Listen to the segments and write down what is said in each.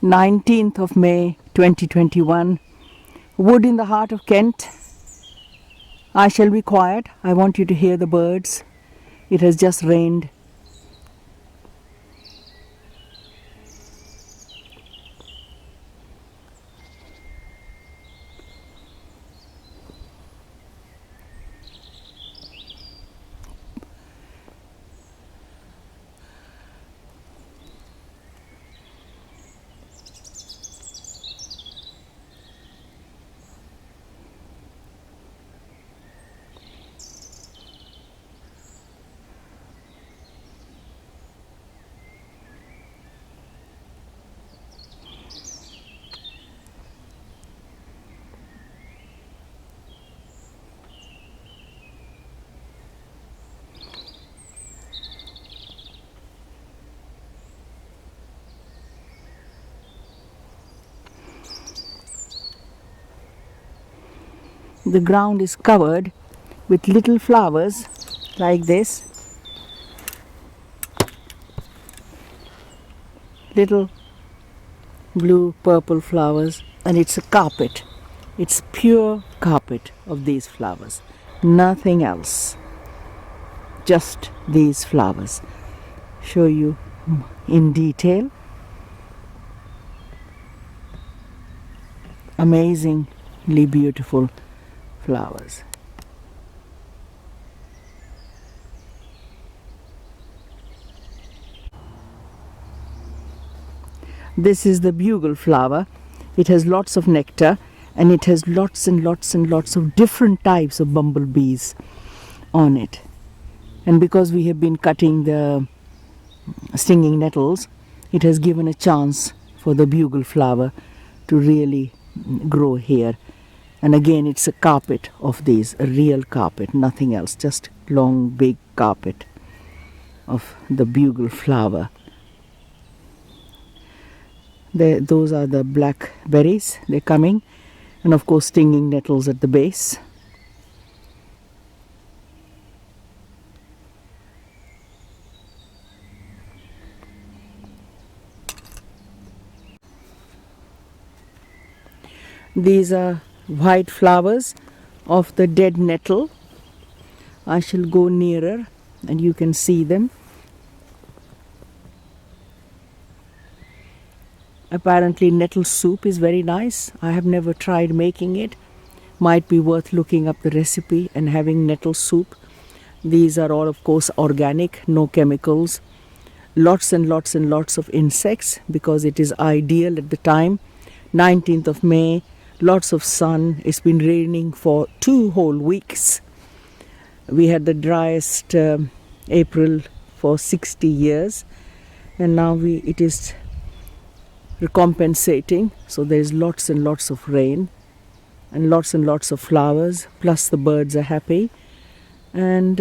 19th of May 2021. Wood in the heart of Kent. I shall be quiet. I want you to hear the birds. It has just rained. The ground is covered with little flowers like this. Little blue purple flowers, and it's a carpet. It's pure carpet of these flowers. Nothing else. Just these flowers. Show you in detail. Amazingly beautiful flowers. This is the bugle flower. It has lots of nectar, and it has lots and lots and lots of different types of bumblebees on it. And because we have been cutting the stinging nettles, it has given a chance for the bugle flower to really grow here. And again, it's a carpet of these, a real carpet, nothing else, just long, big carpet of the bugle flower. Those are the black berries, they're coming, and of course stinging nettles at the base. These are white flowers of the dead nettle. I shall go nearer and you can see them. Apparently nettle soup is very nice. I have never tried making it. Might be worth looking up the recipe and having nettle soup. These are all of course organic, no chemicals. Lots and lots and lots of insects because it is ideal at the time. 19th of May. Lots of sun. It's been raining for 2 whole weeks. We had the driest April for 60 years, and now it is recompensating. So there's lots and lots of rain and lots of flowers, plus the birds are happy, and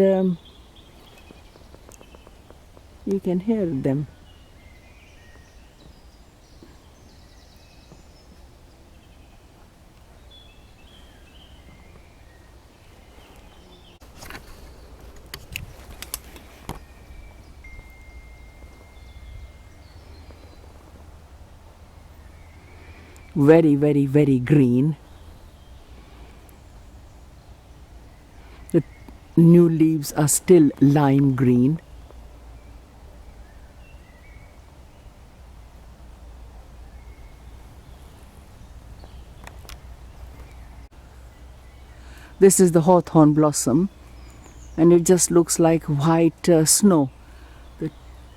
you can hear them. Very, very, very green. The new leaves are still lime green. This is the hawthorn blossom, and it just looks like white snow. The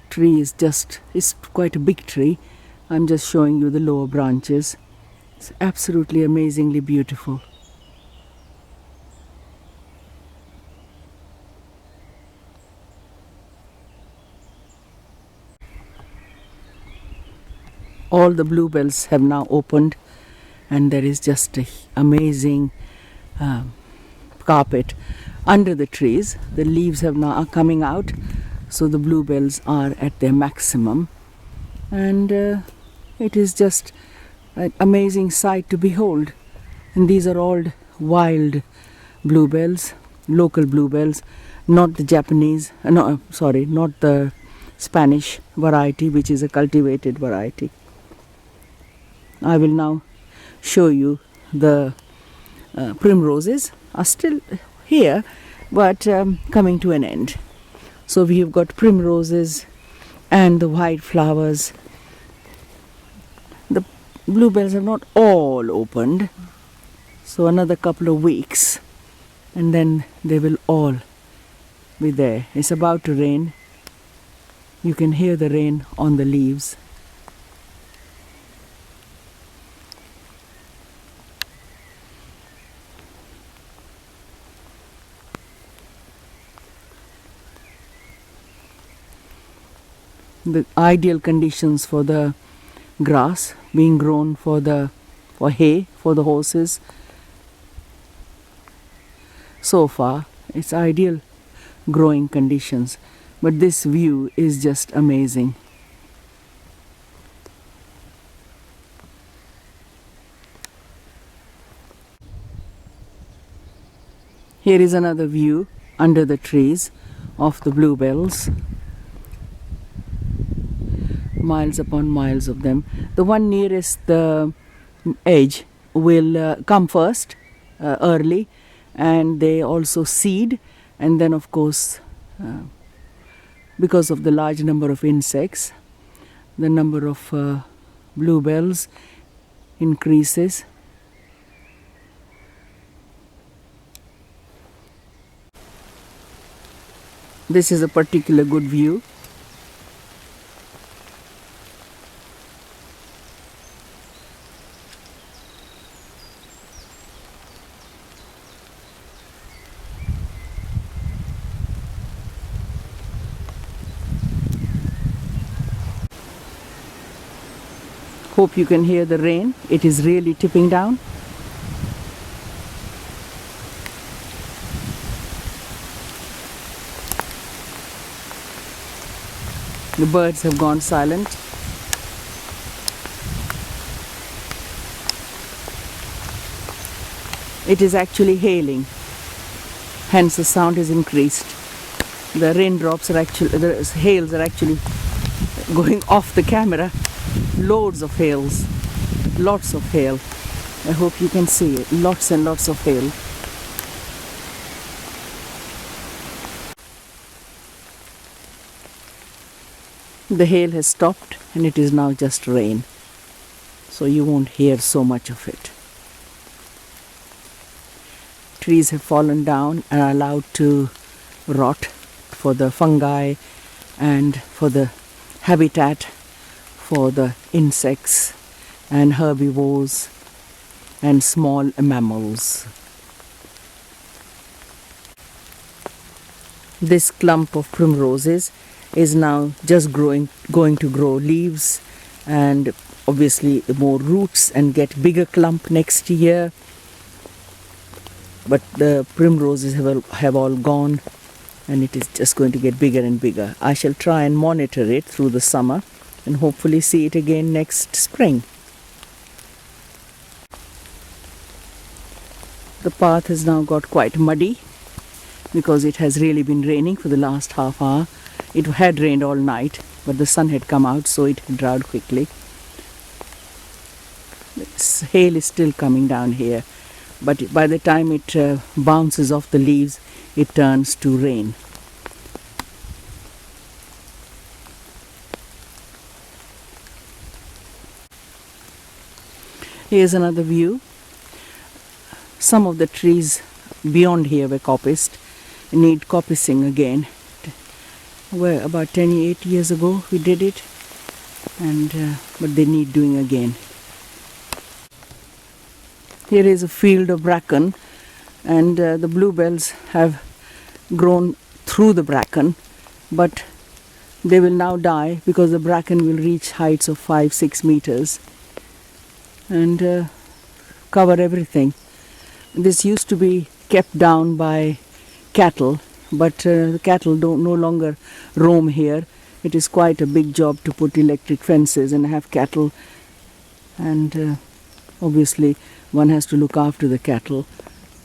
tree is it's quite a big tree. I'm just showing you the lower branches. It's absolutely amazingly beautiful. All the bluebells have now opened, and there is just an amazing carpet under the trees. The leaves are coming out, so the bluebells are at their maximum, and it is just an amazing sight to behold. And these are all wild bluebells, local bluebells, not the Japanese, not the Spanish variety, which is a cultivated variety. I will now show you the primroses are still here, but coming to an end. So we have got primroses and the white flowers. The bluebells have not all opened, so another couple of weeks and then they will all be there. It's about to rain. You can hear the rain on the leaves. The ideal conditions for the grass being grown for hay for the horses. So far it's ideal growing conditions, but this view is just amazing. Here is another view under the trees of the bluebells. Miles upon miles of them. The one nearest the edge will come first early, and they also seed, and then of course because of the large number of insects, the number of bluebells increases. This is a particular good view. Hope you can hear the rain. It is really tipping down. The birds have gone silent. It is actually hailing, hence the sound has increased. The raindrops are actually, the hails are actually going off the camera. Loads of hails, lots of hail. I hope you can see it. Lots and lots of hail. The hail has stopped and it is now just rain, so you won't hear so much of it. Trees have fallen down and are allowed to rot for the fungi and for the habitat for the insects and herbivores and small mammals. This clump of primroses is now just going to grow leaves and obviously more roots and get bigger clump next year. But the primroses have all gone and it is just going to get bigger and bigger. I shall try and monitor it through the summer and hopefully see it again next spring. The path has now got quite muddy because it has really been raining for the last half hour. It had rained all night, but the sun had come out, so it dried quickly. The hail is still coming down here, but by the time it bounces off the leaves, it turns to rain. Here's another view. Some of the trees beyond here were coppiced, need coppicing again. Well, about 8 years ago we did it, and but they need doing again. Here is a field of bracken, and the bluebells have grown through the bracken, but they will now die because the bracken will reach heights of 5-6 meters and cover everything. This used to be kept down by cattle, but the cattle no longer roam here. It is quite a big job to put electric fences and have cattle, and obviously one has to look after the cattle.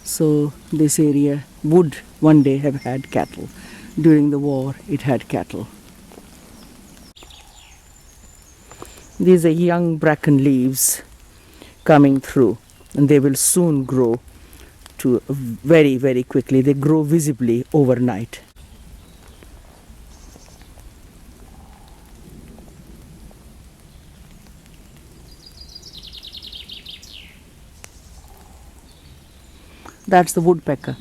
So this area would one day have had cattle. During the war it had cattle. These are young bracken leaves coming through, and they will soon grow to very, very quickly. They grow visibly overnight. That's the woodpecker.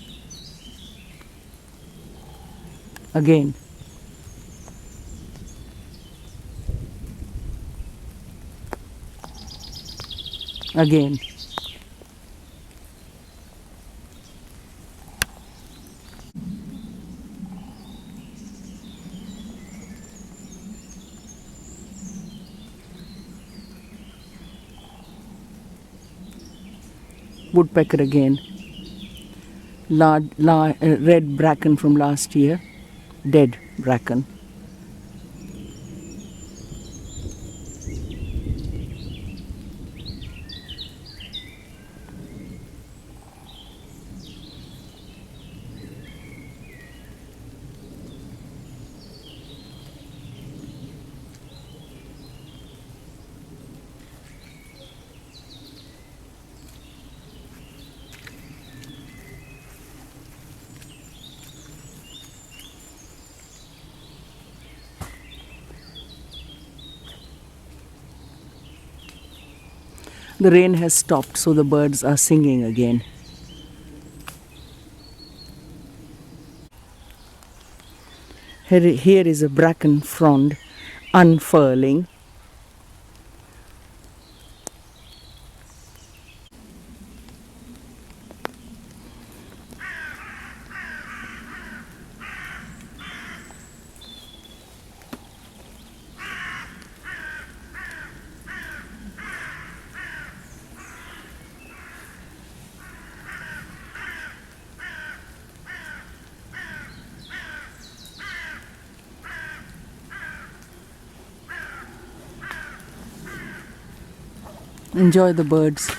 Again. Again. Woodpecker again. Red bracken from last year. Dead bracken. The rain has stopped, so the birds are singing again. Here is a bracken frond unfurling. Enjoy the birds.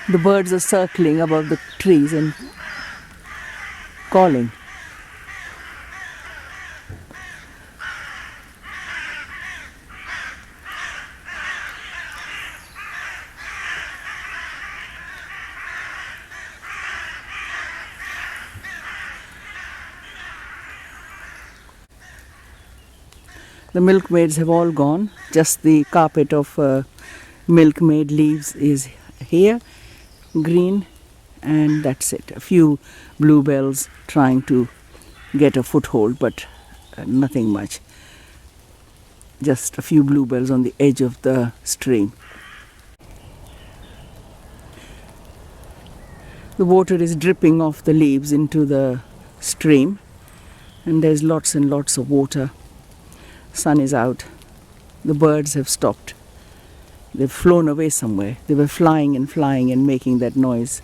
The birds are circling above the trees and calling. The milkmaids have all gone. Just the carpet of milkmaid leaves is here, green, and that's it. A few bluebells trying to get a foothold, but nothing much. Just a few bluebells on the edge of the stream. The water is dripping off the leaves into the stream, and there's lots and lots of water. Sun is out. The birds have stopped. They've flown away somewhere. They were flying and making that noise.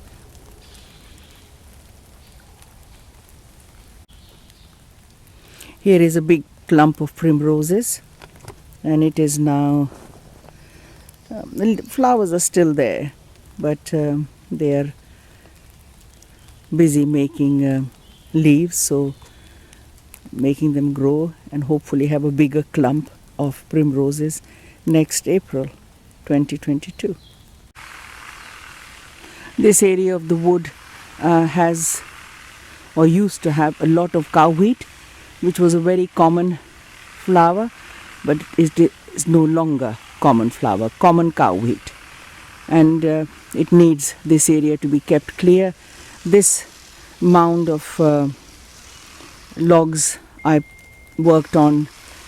Here is a big clump of primroses, and it is now, the flowers are still there, but they are busy making leaves, so making them grow and hopefully have a bigger clump of primroses next April 2022. This area of the wood has or used to have a lot of cow wheat, which was a very common flower, but is no longer common flower, common cow wheat. And it needs this area to be kept clear. This mound of logs I worked on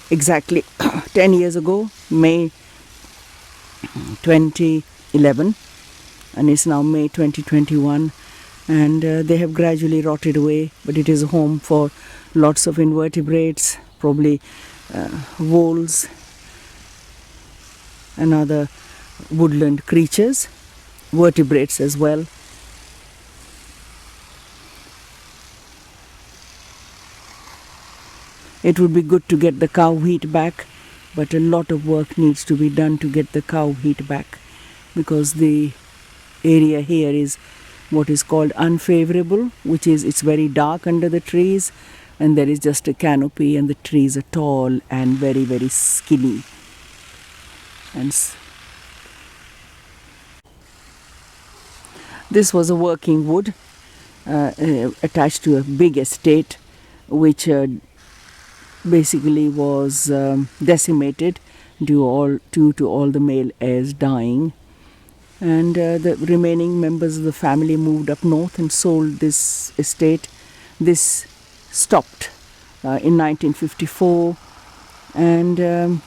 exactly 10 years ago, May 2011, and it's now May 2021, and they have gradually rotted away, but it is a home for lots of invertebrates, probably voles and other woodland creatures, vertebrates as well. It would be good to get the cow heat back, but a lot of work needs to be done to get the cow heat back, because the area here is what is called unfavorable, which is it's very dark under the trees, and there is just a canopy, and the trees are tall and very, very skinny. And this was a working wood attached to a big estate, which basically was decimated due to all the male heirs dying, and the remaining members of the family moved up north and sold this estate. This stopped in 1954, and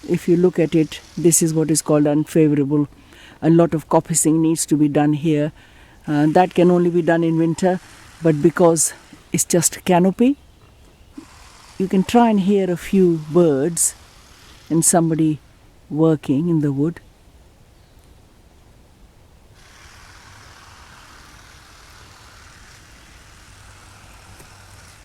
if you look at it, this is what is called unfavorable. A lot of coppicing needs to be done here. That can only be done in winter, but because it's just a canopy, you can try and hear a few birds and somebody working in the wood.